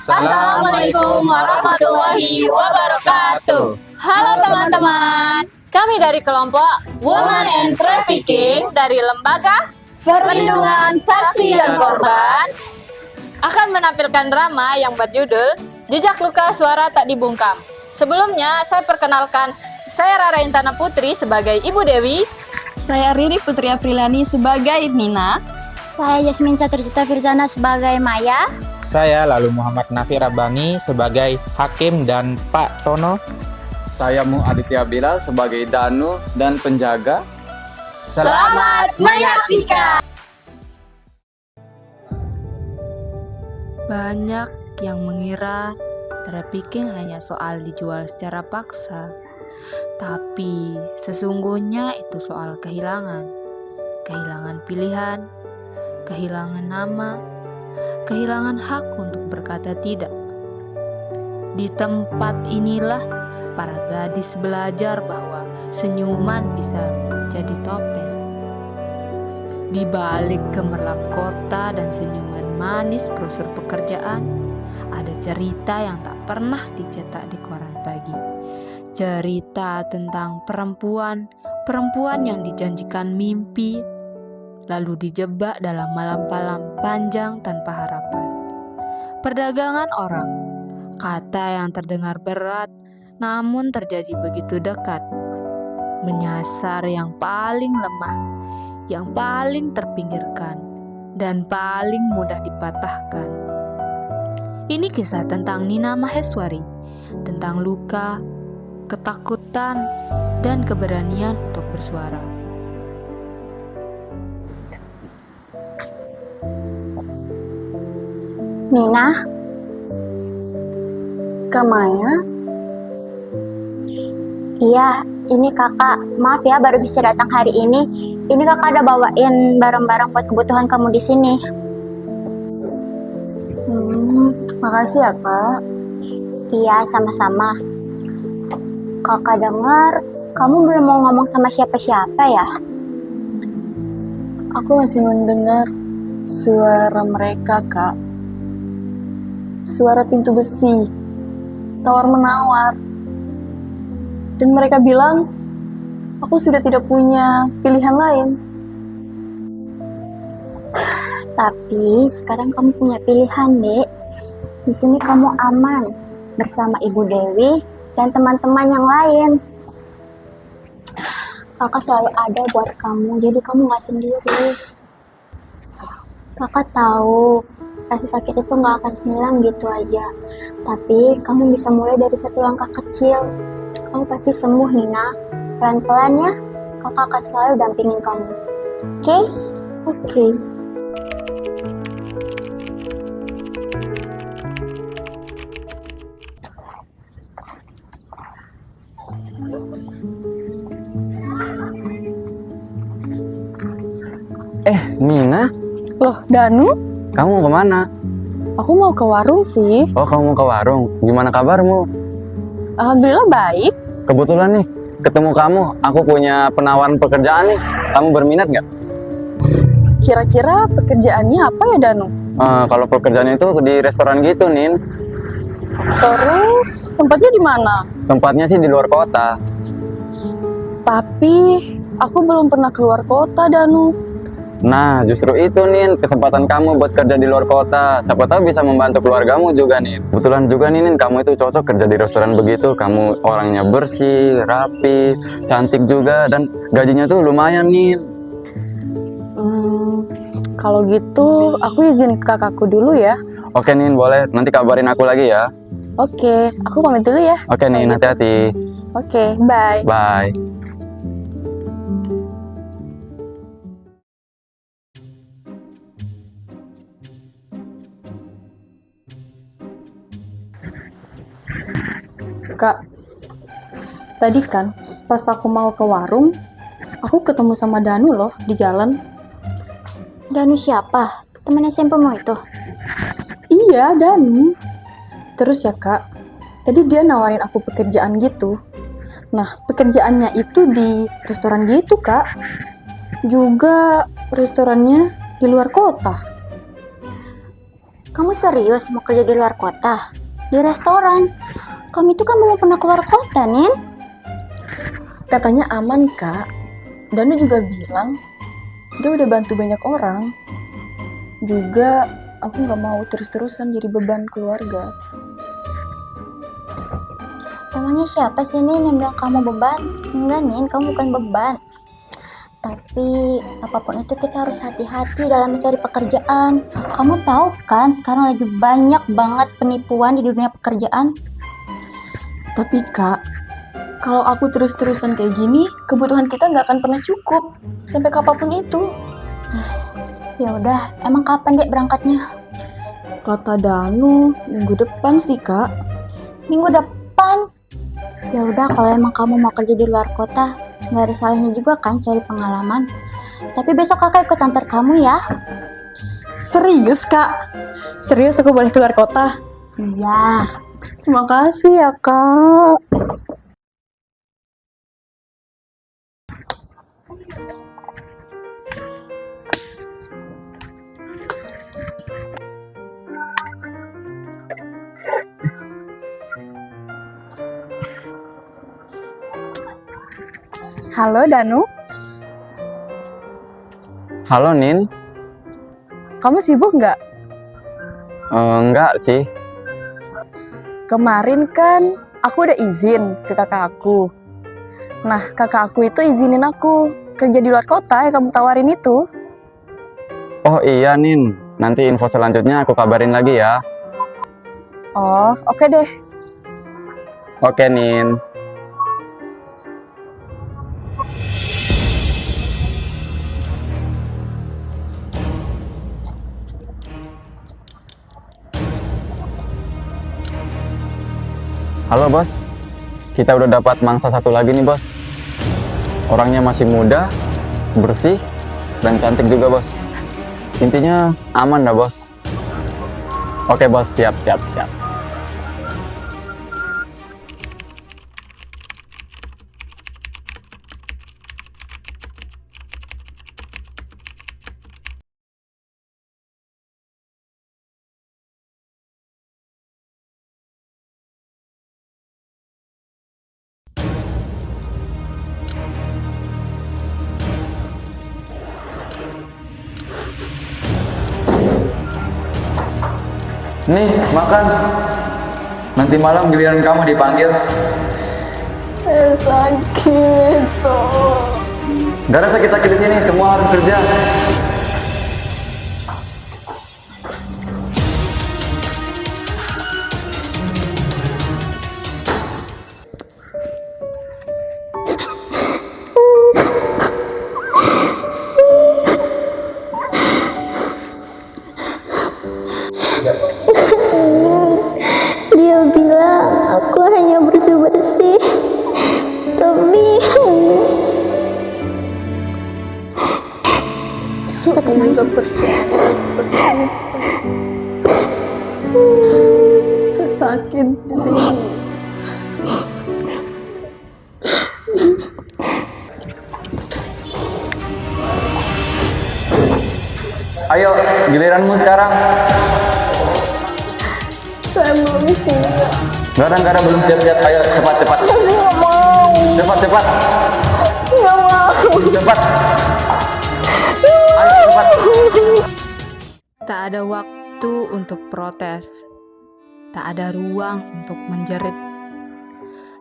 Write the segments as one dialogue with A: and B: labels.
A: Assalamualaikum warahmatullahi wabarakatuh. Halo teman-teman, kami dari kelompok Women and Trafficking dari Lembaga Perlindungan Saksi dan Korban akan menampilkan drama yang berjudul Jejak Luka Suara Tak Dibungkam. Sebelumnya, saya perkenalkan, saya Rara Intana Putri sebagai Ibu Dewi.
B: Saya Riri Putri Aprilani sebagai Nina.
C: Saya Yasmin Caturcita Firzana sebagai Maya.
D: Saya lalu Muhammad Nafi Rabbani sebagai Hakim dan Pak Tono.
E: Saya Mu Aditya Bilal sebagai Danu dan penjaga.
A: Selamat menyaksikan.
F: Banyak yang mengira trafficking hanya soal dijual secara paksa. Tapi sesungguhnya itu soal kehilangan. Kehilangan pilihan, kehilangan nama, kehilangan hak untuk berkata tidak. Di tempat inilah para gadis belajar bahwa senyuman bisa jadi topeng. Di balik gemerlap kota dan senyuman manis brosur pekerjaan, ada cerita yang tak pernah dicetak di koran pagi. Cerita tentang perempuan yang dijanjikan mimpi, lalu dijebak dalam malam-malam panjang tanpa harapan. Perdagangan orang, kata yang terdengar berat namun terjadi begitu dekat. Menyasar yang paling lemah, yang paling terpinggirkan, dan paling mudah dipatahkan. Ini kisah tentang Nina Maheswari, tentang luka, ketakutan, dan keberanian untuk bersuara.
C: Nina,
B: Kak Maya,
C: iya, ini kakak. Maaf ya baru bisa datang hari ini. Ini kakak ada bawain barang-barang buat kebutuhan kamu di sini.
B: makasih ya Kak.
C: Iya, sama-sama. Kakak dengar kamu belum mau ngomong sama siapa-siapa ya?
B: Aku masih mendengar suara mereka, Kak. Suara pintu besi, tawar-menawar. Dan mereka bilang, aku sudah tidak punya pilihan lain.
C: Tapi sekarang kamu punya pilihan, Dek. Di sini kamu aman bersama Ibu Dewi dan teman-teman yang lain. Kakak selalu ada buat kamu, jadi kamu gak sendiri. Kakak tahu rasa sakit itu gak akan hilang gitu aja. Tapi kamu bisa mulai dari satu langkah kecil. Kamu pasti sembuh, Nina. Pelan-pelan ya, kakak akan selalu dampingin kamu. Oke?
B: Oke.
E: Nina,
B: Loh, Danu?
E: kamu kemana?
B: Aku mau ke warung sih.
E: Oh, kamu mau ke warung. Gimana kabarmu?
B: Alhamdulillah baik.
E: Kebetulan nih, ketemu kamu. Aku punya penawaran pekerjaan nih. Kamu berminat nggak?
B: Kira-kira pekerjaannya apa ya, Danu?
E: Kalau pekerjaannya itu di restoran gitu, Nin.
B: Terus, tempatnya di mana?
E: Tempatnya sih di luar kota.
B: Tapi, aku belum pernah keluar kota, Danu.
E: Nah, justru itu, Nin, kesempatan kamu buat kerja di luar kota. Siapa tahu bisa membantu keluargamu juga, Nin. Kebetulan juga nih, Nin, kamu itu cocok kerja di restoran begitu. Kamu orangnya bersih, rapi, cantik juga, dan gajinya tuh lumayan, Nin.
B: Kalau gitu, aku izin ke kakakku dulu ya.
E: Oke, Nin, boleh. Nanti kabarin aku lagi ya.
B: Oke, aku pamit dulu ya.
E: Oke, Nin, hati-hati.
B: Oke, bye.
E: Bye.
B: Kak, tadi kan pas aku mau ke warung, aku ketemu sama Danu loh di jalan.
C: Danu siapa? Teman SMP-mu itu?
B: Iya, Danu. Terus ya Kak, tadi dia nawarin aku pekerjaan gitu. Nah, pekerjaannya itu di restoran gitu Kak. Juga restorannya di luar kota.
C: Kamu serius mau kerja di luar kota? Di restoran? Kamu itu kan belum pernah keluar kota, Nin.
B: Katanya aman, Kak. Danu juga bilang dia udah bantu banyak orang. Juga aku nggak mau terus-terusan jadi beban keluarga.
C: Emangnya siapa sih, Nin, yang bilang kamu beban? Enggak, Nin, kamu bukan beban. Tapi apapun itu kita harus hati-hati dalam mencari pekerjaan. Kamu tahu kan sekarang lagi banyak banget penipuan di dunia pekerjaan.
B: Tapi Kak, kalau aku terus-terusan kayak gini, kebutuhan kita nggak akan pernah cukup sampai kapanpun itu.
C: Ya udah, emang kapan Dek berangkatnya?
B: Kata Danu, minggu depan sih Kak.
C: Minggu depan. Ya udah, kalau emang kamu mau kerja di luar kota, nggak ada salahnya juga kan cari pengalaman. Tapi besok kakak ikut antar kamu ya.
B: Serius Kak? Serius aku boleh keluar kota?
C: Iya.
B: Terima kasih ya Kak. Halo Danu,
E: Halo Nin.
B: kamu sibuk nggak?
E: Enggak sih.
B: Kemarin kan aku udah izin ke kakak aku. Nah, kakak aku itu izinin aku kerja di luar kota yang kamu tawarin itu.
E: Oh iya Nin, nanti info selanjutnya aku kabarin lagi ya.
B: Oh, oke deh.
E: Oke Nin. Halo bos, kita udah dapat mangsa satu lagi nih bos. Orangnya masih muda, bersih, dan cantik juga bos. Intinya aman dah bos. Oke bos, siap. Nih, makan. Nanti malam giliran kamu dipanggil.
B: Saya sakit.
E: Gak ada sakit-sakit di sini, semua harus kerja.
C: Dia bilang aku hanya bersih-bersih. Tapi
B: Aku juga percaya seperti itu. Saya sakit di sini.
E: Ayo, giliranmu sekarang.
B: Saya belum siap.
E: Gak ada belum siap-siap. Ayo, cepat.
B: Aku nggak mau.
E: Cepat.
B: Nggak mau.
E: Cepat. Ayo, cepat.
F: Tak ada waktu untuk protes. Tak ada ruang untuk menjerit.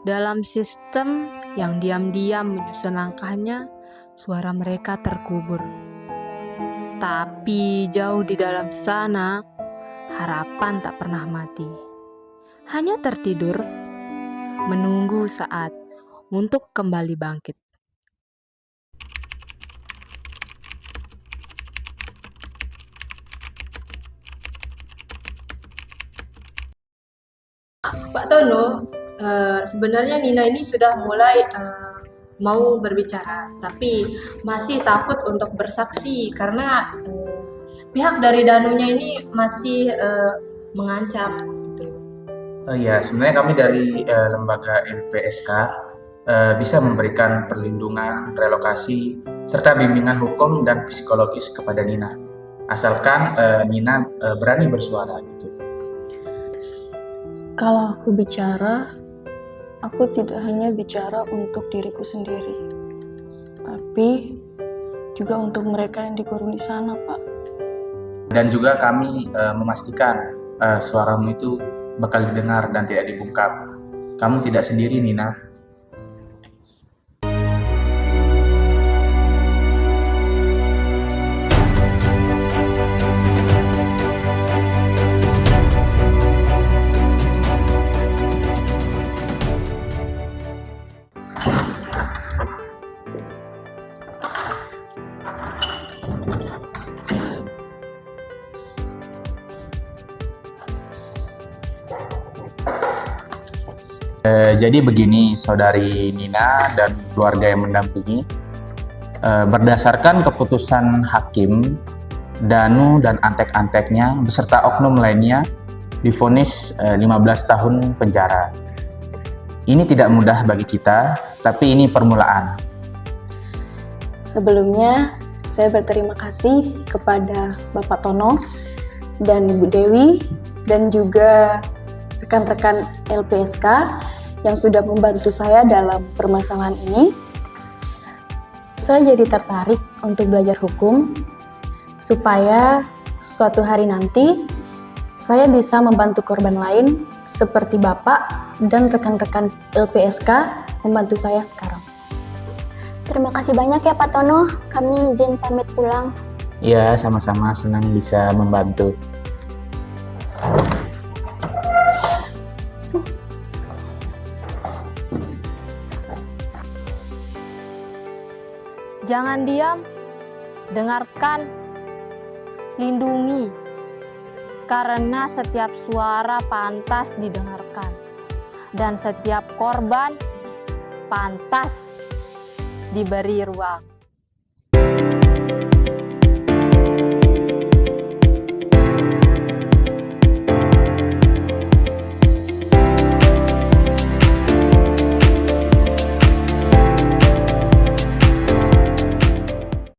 F: Dalam sistem yang diam-diam menyusun langkahnya, suara mereka terkubur. Tapi jauh di dalam sana, harapan tak pernah mati. Hanya tertidur, menunggu saat untuk kembali bangkit.
A: Pak Tono, sebenarnya Nina ini sudah mulai mau berbicara, tapi masih takut untuk bersaksi karena pihak dari Danunya ini masih mengancam gitu.
D: Ya, sebenarnya kami dari lembaga LPSK bisa memberikan perlindungan, relokasi, serta bimbingan hukum dan psikologis kepada Nina. asalkan Nina berani bersuara gitu.
B: Kalau aku bicara, aku tidak hanya bicara untuk diriku sendiri, tapi juga untuk mereka yang dikurung di sana, Pak.
D: Dan juga kami memastikan suaramu itu bakal didengar dan tidak dibungkam. Kamu tidak sendiri, Nina. Jadi begini, saudari Nina dan keluarga yang mendampingi, berdasarkan keputusan hakim, Danu dan antek-anteknya beserta oknum lainnya divonis 15 tahun penjara. Ini tidak mudah bagi kita, tapi ini permulaan.
B: Sebelumnya, saya berterima kasih kepada Bapak Tono dan Ibu Dewi dan juga rekan-rekan LPSK yang sudah membantu saya dalam permasalahan ini. Saya jadi tertarik untuk belajar hukum supaya suatu hari nanti saya bisa membantu korban lain seperti Bapak dan rekan-rekan LPSK membantu saya sekarang.
C: Terima kasih banyak ya Pak Tono, kami izin pamit pulang.
D: Ya, sama-sama, senang bisa membantu.
F: Jangan diam, dengarkan, lindungi, karena setiap suara pantas didengarkan, dan setiap korban pantas diberi ruang.